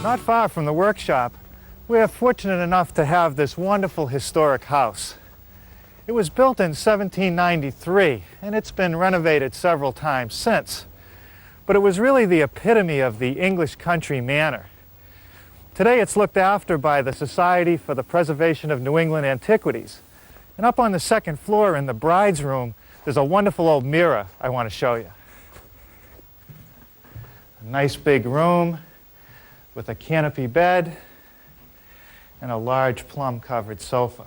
Not far from the workshop, we are fortunate enough to have this wonderful historic house. It was built in 1793, and it's been renovated several times since. But it was really the epitome of the English country manor. Today it's looked after by the Society for the Preservation of New England Antiquities. And up on the second floor in the bride's room, there's a wonderful old mirror I want to show you. A nice big room with a canopy bed and a large plum-covered sofa.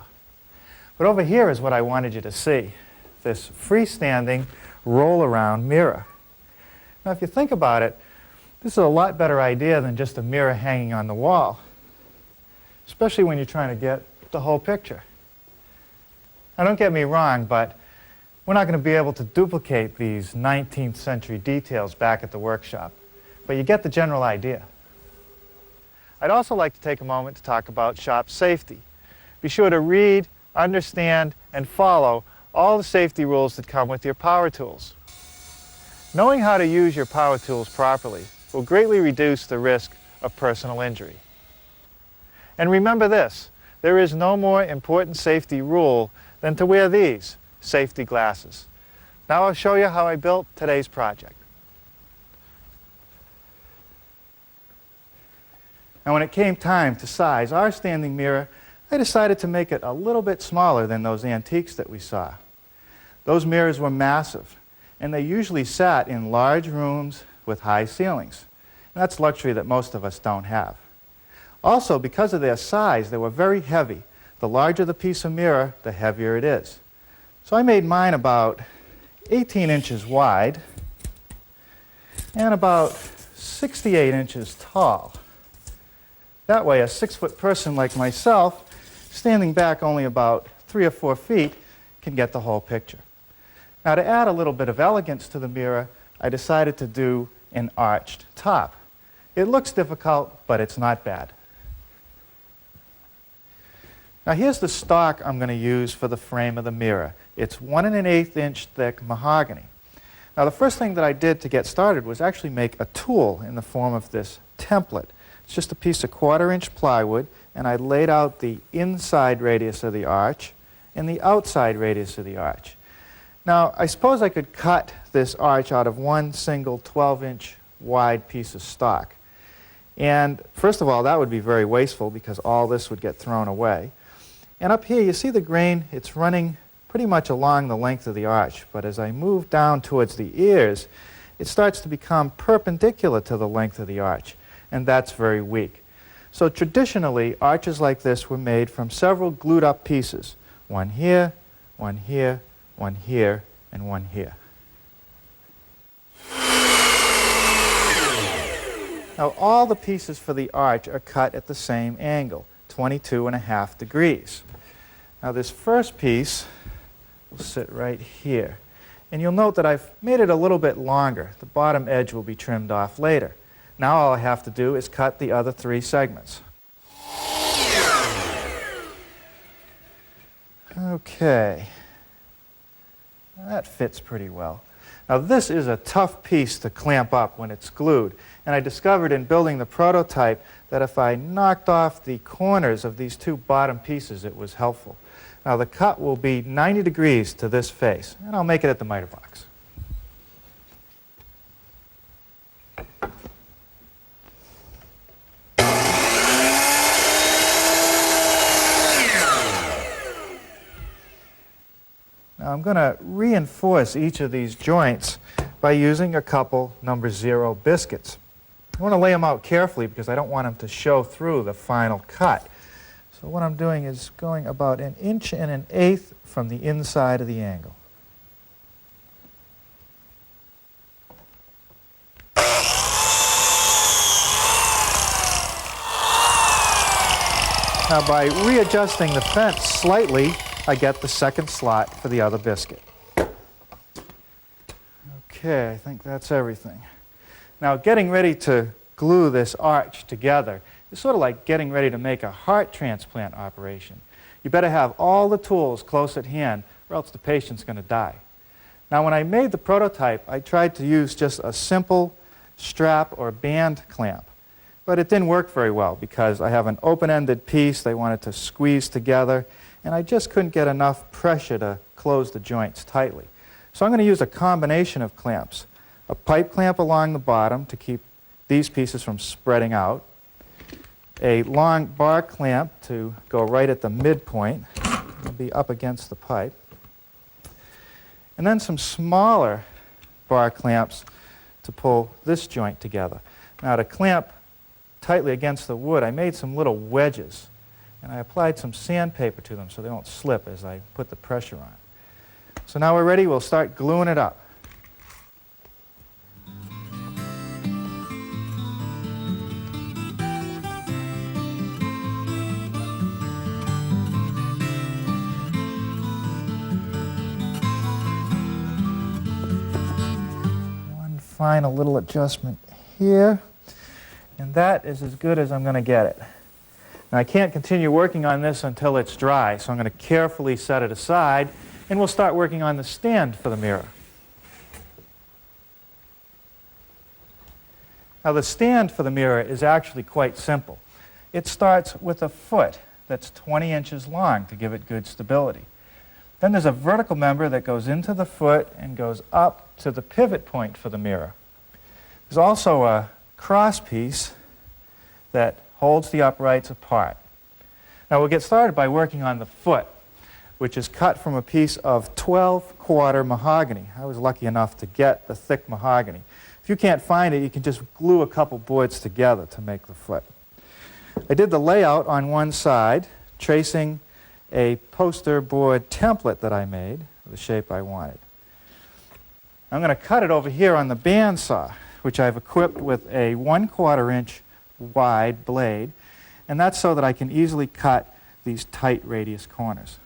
But over here is what I wanted you to see, this freestanding roll-around mirror. Now, if you think about it, this is a lot better idea than just a mirror hanging on the wall, especially when you're trying to get the whole picture. Now, don't get me wrong, but we're not going to be able to duplicate these 19th century details back at the workshop, but you get the general idea. I'd also like to take a moment to talk about shop safety. Be sure to read, understand, and follow all the safety rules that come with your power tools. Knowing how to use your power tools properly will greatly reduce the risk of personal injury. And remember this, there is no more important safety rule than to wear these safety glasses. Now I'll show you how I built today's project. Now when it came time to size our standing mirror, I decided to make it a little bit smaller than those antiques that we saw. Those mirrors were massive, and they usually sat in large rooms with high ceilings. And that's luxury that most of us don't have. Also, because of their size, they were very heavy. The larger the piece of mirror, the heavier it is. So I made mine about 18 inches wide and about 68 inches tall. That way, a 6-foot person like myself, standing back only about 3 or 4 feet, can get the whole picture. Now, to add a little bit of elegance to the mirror, I decided to do an arched top. It looks difficult, but it's not bad. Now, here's the stock I'm going to use for the frame of the mirror. It's 1 1/8 inch thick mahogany. Now, the first thing that I did to get started was actually make a tool in the form of this template. It's just a piece of 1/4 inch plywood, and I laid out the inside radius of the arch and the outside radius of the arch. Now, I suppose I could cut this arch out of one single 12-inch wide piece of stock. And first of all, that would be very wasteful because all this would get thrown away. And up here, you see the grain, it's running pretty much along the length of the arch. But as I move down towards the ears, it starts to become perpendicular to the length of the arch. And that's very weak. So traditionally, arches like this were made from several glued up pieces. One here, one here, one here, and one here. Now all the pieces for the arch are cut at the same angle, 22.5 degrees. Now this first piece will sit right here. And you'll note that I've made it a little bit longer. The bottom edge will be trimmed off later. Now all I have to do is cut the other 3 segments. Okay. That fits pretty well. Now this is a tough piece to clamp up when it's glued, and I discovered in building the prototype that if I knocked off the corners of these 2 bottom pieces, it was helpful. Now the cut will be 90 degrees to this face, and I'll make it at the miter box. Now I'm going to reinforce each of these joints by using a couple number 0 biscuits. I want to lay them out carefully because I don't want them to show through the final cut. So what I'm doing is going about 1 1/8 inches from the inside of the angle. Now by readjusting the fence slightly, I get the second slot for the other biscuit. Okay, I think that's everything. Now getting ready to glue this arch together is sort of like getting ready to make a heart transplant operation. You better have all the tools close at hand or else the patient's going to die. Now when I made the prototype, I tried to use just a simple strap or band clamp. But it didn't work very well because I have an open-ended piece they wanted to squeeze together, and I just couldn't get enough pressure to close the joints tightly. So I'm going to use a combination of clamps. A pipe clamp along the bottom to keep these pieces from spreading out. A long bar clamp to go right at the midpoint. It'll be up against the pipe. And then some smaller bar clamps to pull this joint together. Now to clamp tightly against the wood, I made some little wedges, and I applied some sandpaper to them so they won't slip as I put the pressure on. So now we're ready, we'll start gluing it up. One final little adjustment here. And that is as good as I'm going to get it. Now I can't continue working on this until it's dry, so I'm going to carefully set it aside, and we'll start working on the stand for the mirror. Now the stand for the mirror is actually quite simple. It starts with a foot that's 20 inches long to give it good stability. Then there's a vertical member that goes into the foot and goes up to the pivot point for the mirror. There's also a cross piece that holds the uprights apart. Now we'll get started by working on the foot, which is cut from a piece of 12-quarter mahogany. I was lucky enough to get the thick mahogany. If you can't find it, you can just glue a couple boards together to make the foot. I did the layout on one side, tracing a poster board template that I made, the shape I wanted. I'm going to cut it over here on the bandsaw, which I've equipped with a 1/4 inch wide blade, and that's so that I can easily cut these tight radius corners.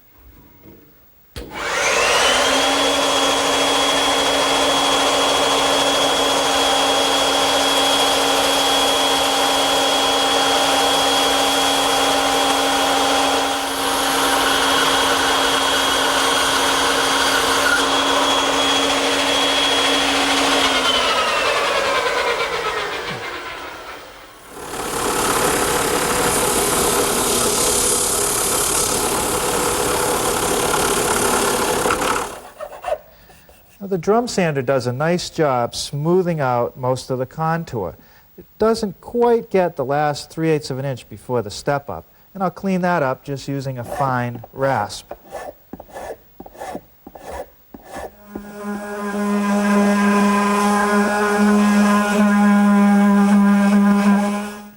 The drum sander does a nice job smoothing out most of the contour. It doesn't quite get the last 3/8 of an inch before the step up, and I'll clean that up just using a fine rasp.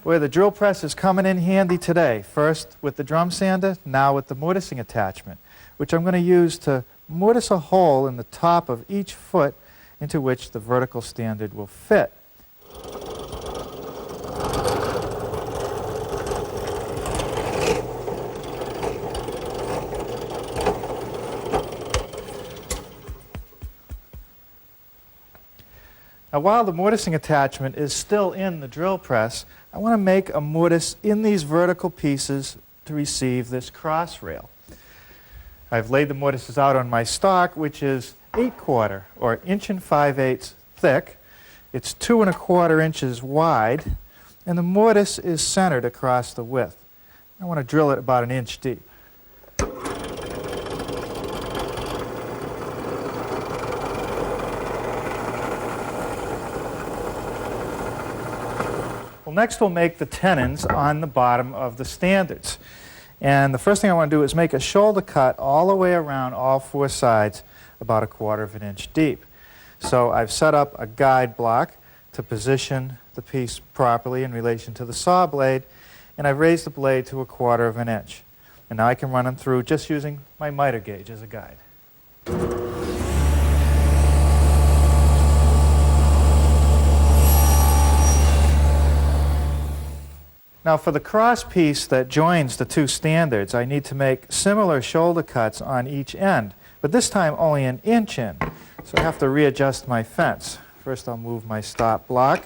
Boy, the drill press is coming in handy today. First with the drum sander, now with the mortising attachment, which I'm going to use to mortise a hole in the top of each foot into which the vertical standard will fit. Now while the mortising attachment is still in the drill press, I want to make a mortise in these vertical pieces to receive this cross rail. I've laid the mortises out on my stock, which is 8/4 or 1 5/8 thick. It's 2 1/4 inches wide, and the mortise is centered across the width. I want to drill it about 1 inch deep. Well, next we'll make the tenons on the bottom of the standards. And the first thing I want to do is make a shoulder cut all the way around all 4 sides, about 1/4 of an inch deep. So I've set up a guide block to position the piece properly in relation to the saw blade, and I've raised the blade to 1/4 of an inch. And now I can run them through just using my miter gauge as a guide. Now for the cross piece that joins the 2 standards, I need to make similar shoulder cuts on each end, but this time only 1 inch in. So I have to readjust my fence. First I'll move my stop block,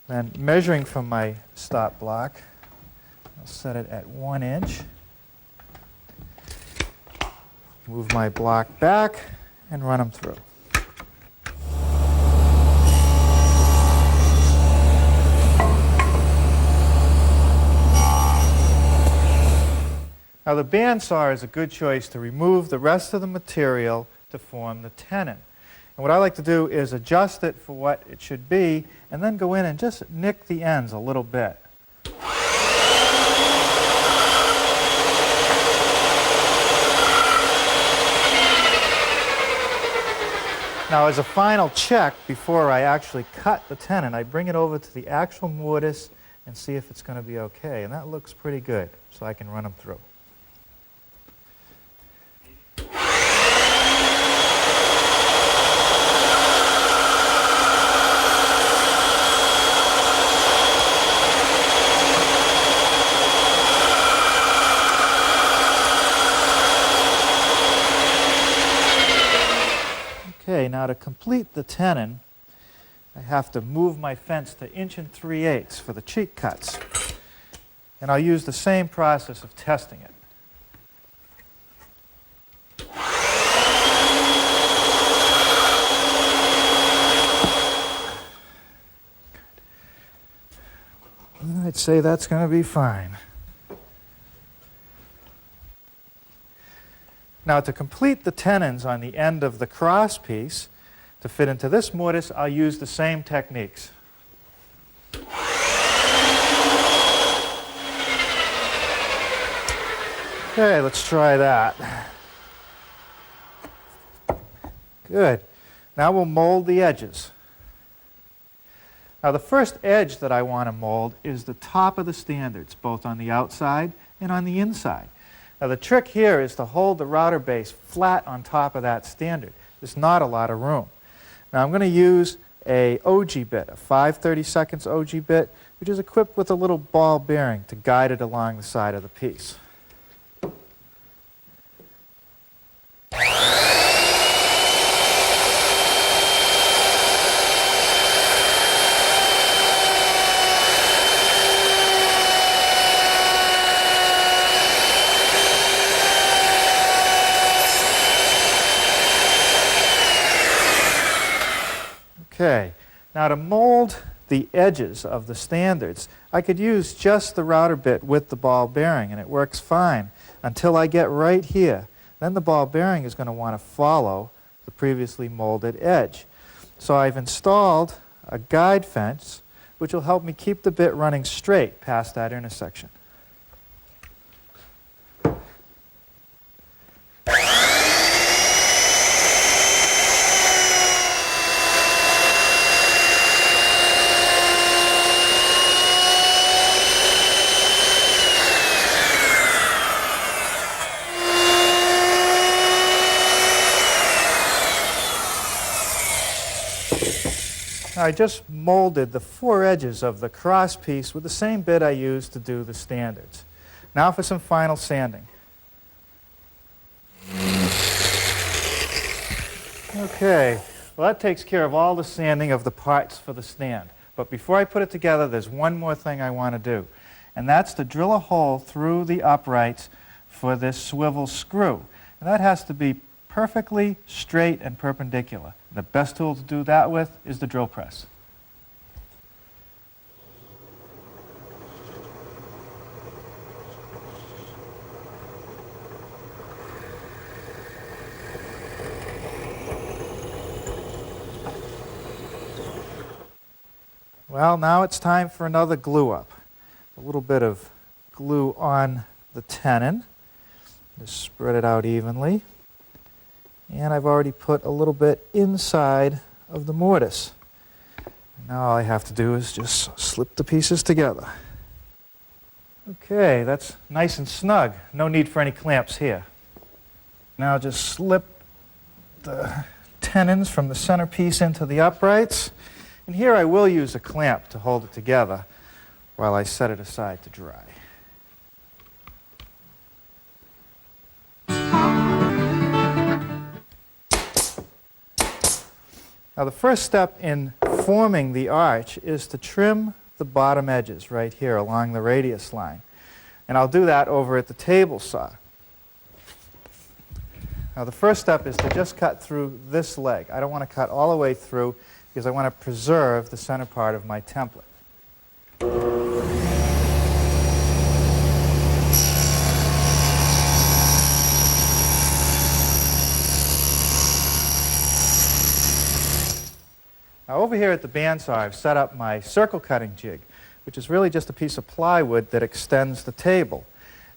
then measuring from my stop block, I'll set it at 1 inch. Move my block back and run them through. Now the bandsaw is a good choice to remove the rest of the material to form the tenon. And what I like to do is adjust it for what it should be, and then go in and just nick the ends a little bit. Now, as a final check, before I actually cut the tenon, I bring it over to the actual mortise and see if it's going to be okay. And that looks pretty good, so I can run them through. Okay, now to complete the tenon, I have to move my fence to 1 3/8 for the cheek cuts. And I'll use the same process of testing it. I'd say that's going to be fine. Now, to complete the tenons on the end of the cross piece, to fit into this mortise, I'll use the same techniques. Okay, let's try that. Good. Now we'll mold the edges. Now, the first edge that I want to mold is the top of the standards, both on the outside and on the inside. Now, the trick here is to hold the router base flat on top of that standard. There's not a lot of room. Now, I'm going to use a OG bit, a 5/32 OG bit, which is equipped with a little ball bearing to guide it along the side of the piece. Okay, now to mold the edges of the standards, I could use just the router bit with the ball bearing, and it works fine until I get right here. Then the ball bearing is going to want to follow the previously molded edge. So I've installed a guide fence, which will help me keep the bit running straight past that intersection. Now, I just molded the 4 edges of the cross piece with the same bit I used to do the standards. Now for some final sanding. Okay, well, that takes care of all the sanding of the parts for the stand. But before I put it together, there's one more thing I want to do, and that's to drill a hole through the uprights for this swivel screw. And that has to be perfectly straight and perpendicular. The best tool to do that with is the drill press. Well, now it's time for another glue up. A little bit of glue on the tenon. Just spread it out evenly. And I've already put a little bit inside of the mortise. Now all I have to do is just slip the pieces together. Okay, that's nice and snug. No need for any clamps here. Now just slip the tenons from the centerpiece into the uprights. And here I will use a clamp to hold it together while I set it aside to dry. Now, the first step in forming the arch is to trim the bottom edges right here along the radius line. And I'll do that over at the table saw. Now, the first step is to just cut through this leg. I don't want to cut all the way through because I want to preserve the center part of my template. Now over here at the bandsaw, I've set up my circle cutting jig, which is really just a piece of plywood that extends the table.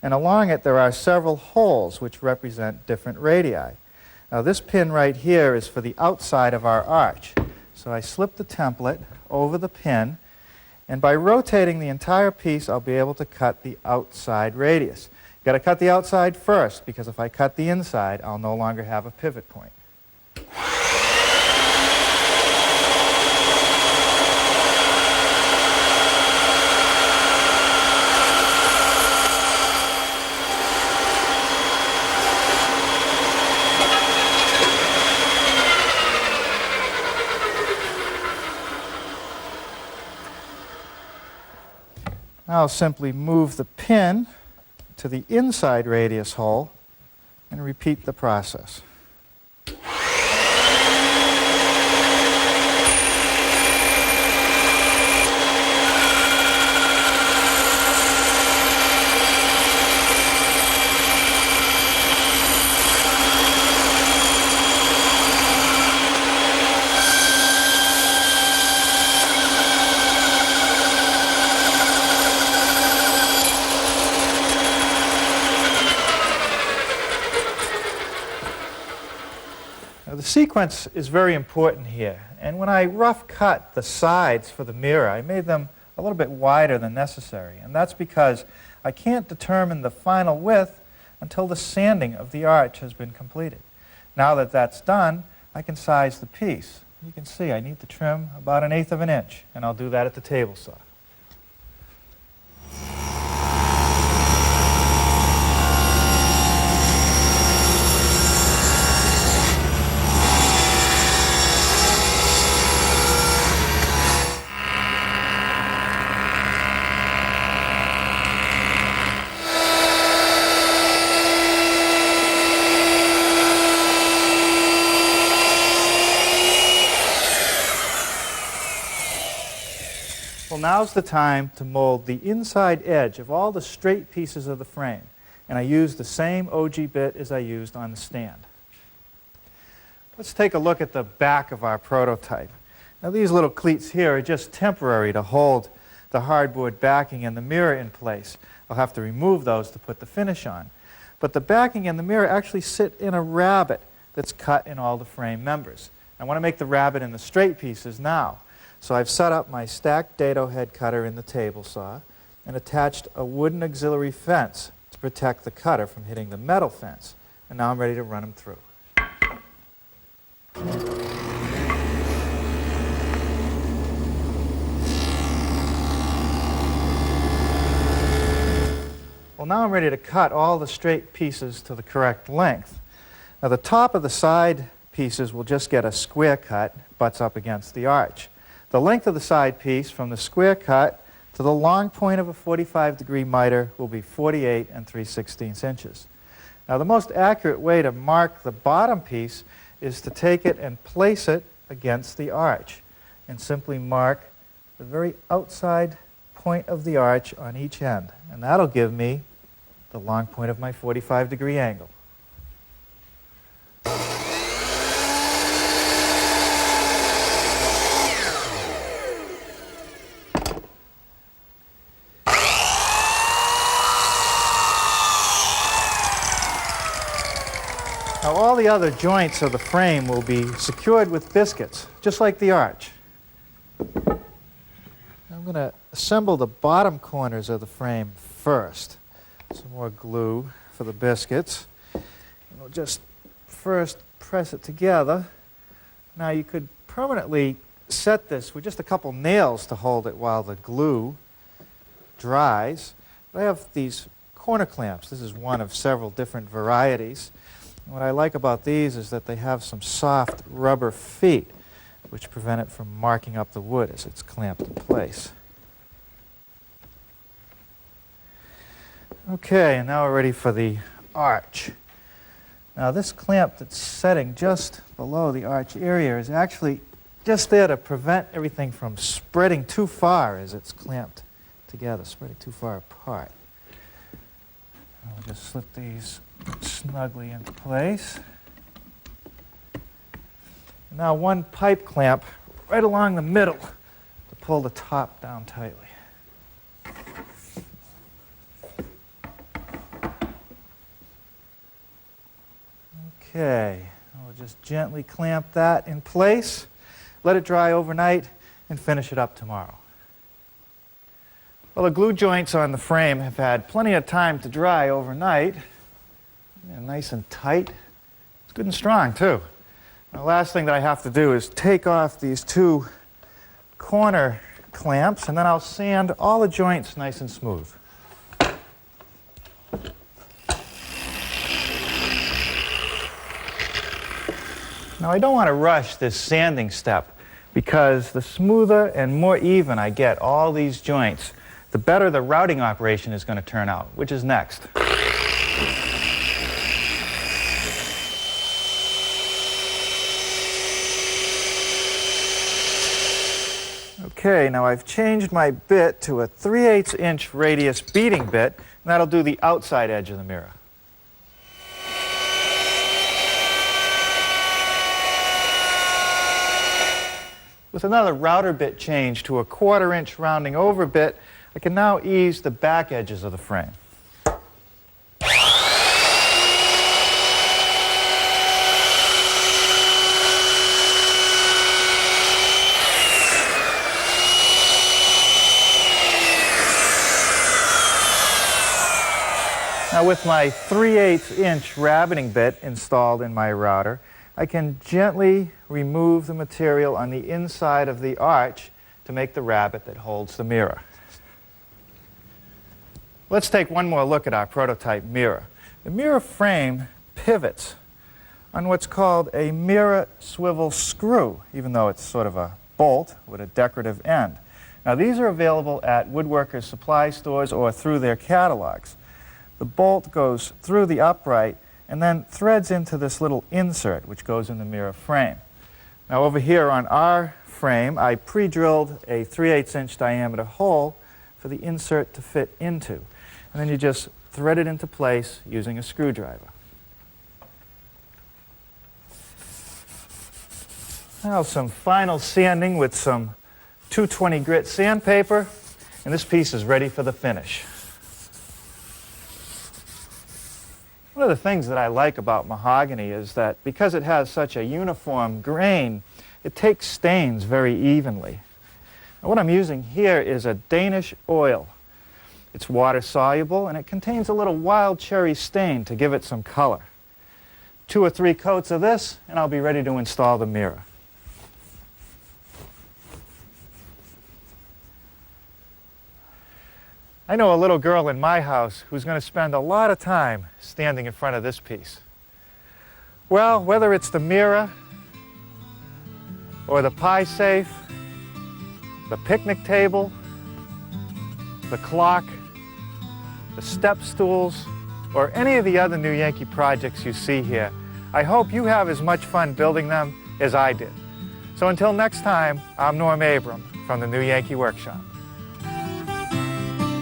And along it there are several holes which represent different radii. Now this pin right here is for the outside of our arch. So I slip the template over the pin, and by rotating the entire piece I'll be able to cut the outside radius. You've got to cut the outside first, because if I cut the inside I'll no longer have a pivot point. I'll simply move the pin to the inside radius hole and repeat the process. The sequence is very important here, and when I rough cut the sides for the mirror, I made them a little bit wider than necessary, and that's because I can't determine the final width until the sanding of the arch has been completed. Now that that's done, I can size the piece. You can see I need to trim about 1/8 of an inch, and I'll do that at the table saw. Well, now's the time to mold the inside edge of all the straight pieces of the frame. And I used the same OG bit as I used on the stand. Let's take a look at the back of our prototype. Now these little cleats here are just temporary to hold the hardboard backing and the mirror in place. I'll have to remove those to put the finish on. But the backing and the mirror actually sit in a rabbet that's cut in all the frame members. I want to make the rabbet in the straight pieces now. So I've set up my stacked dado head cutter in the table saw and attached a wooden auxiliary fence to protect the cutter from hitting the metal fence. And now I'm ready to run them through. Well, now I'm ready to cut all the straight pieces to the correct length. Now the top of the side pieces will just get a square cut, butts up against the arch. The length of the side piece from the square cut to the long point of a 45-degree miter will be 48 3/16 inches. Now the most accurate way to mark the bottom piece is to take it and place it against the arch and simply mark the very outside point of the arch on each end. And that'll give me the long point of my 45-degree angle. Now all the other joints of the frame will be secured with biscuits, just like the arch. I'm going to assemble the bottom corners of the frame first. Some more glue for the biscuits. And we'll just first press it together. Now you could permanently set this with just a couple nails to hold it while the glue dries. I have these corner clamps. This is one of several different varieties. What I like about these is that they have some soft rubber feet which prevent it from marking up the wood as it's clamped in place. Okay, and now we're ready for the arch. Now this clamp that's setting just below the arch area is actually just there to prevent everything from spreading too far as it's clamped together, spreading too far apart. I'll just slip these snugly into place. Now one pipe clamp right along the middle to pull the top down tightly. Okay, I'll just gently clamp that in place, let it dry overnight, and finish it up tomorrow. Well, the glue joints on the frame have had plenty of time to dry overnight. Yeah, nice and tight. It's good and strong, too. The last thing that I have to do is take off these two corner clamps, and then I'll sand all the joints nice and smooth. Now, I don't want to rush this sanding step because the smoother and more even I get all these joints, the better the routing operation is going to turn out, which is next. Okay, now I've changed my bit to a 3/8 inch radius beading bit, and that'll do the outside edge of the mirror. With another router bit change to a 1/4 inch rounding over bit, I can now ease the back edges of the frame. Now with my 3/8 inch rabbiting bit installed in my router, I can gently remove the material on the inside of the arch to make the rabbet that holds the mirror. Let's take one more look at our prototype mirror. The mirror frame pivots on what's called a mirror swivel screw, even though it's sort of a bolt with a decorative end. Now these are available at woodworkers' supply stores or through their catalogs. The bolt goes through the upright and then threads into this little insert which goes in the mirror frame. Now over here on our frame, I pre-drilled a 3/8 inch diameter hole for the insert to fit into. And then you just thread it into place using a screwdriver. Now some final sanding with some 220 grit sandpaper, and this piece is ready for the finish. One of the things that I like about mahogany is that because it has such a uniform grain, it takes stains very evenly. Now, what I'm using here is a Danish oil. It's water soluble and it contains a little wild cherry stain to give it some color. 2 or 3 coats of this and I'll be ready to install the mirror. I know a little girl in my house who's going to spend a lot of time standing in front of this piece. Well, whether it's the mirror, or the pie safe, the picnic table, the clock, the step stools, or any of the other New Yankee projects you see here, I hope you have as much fun building them as I did. So until next time, I'm Norm Abram from the New Yankee Workshop.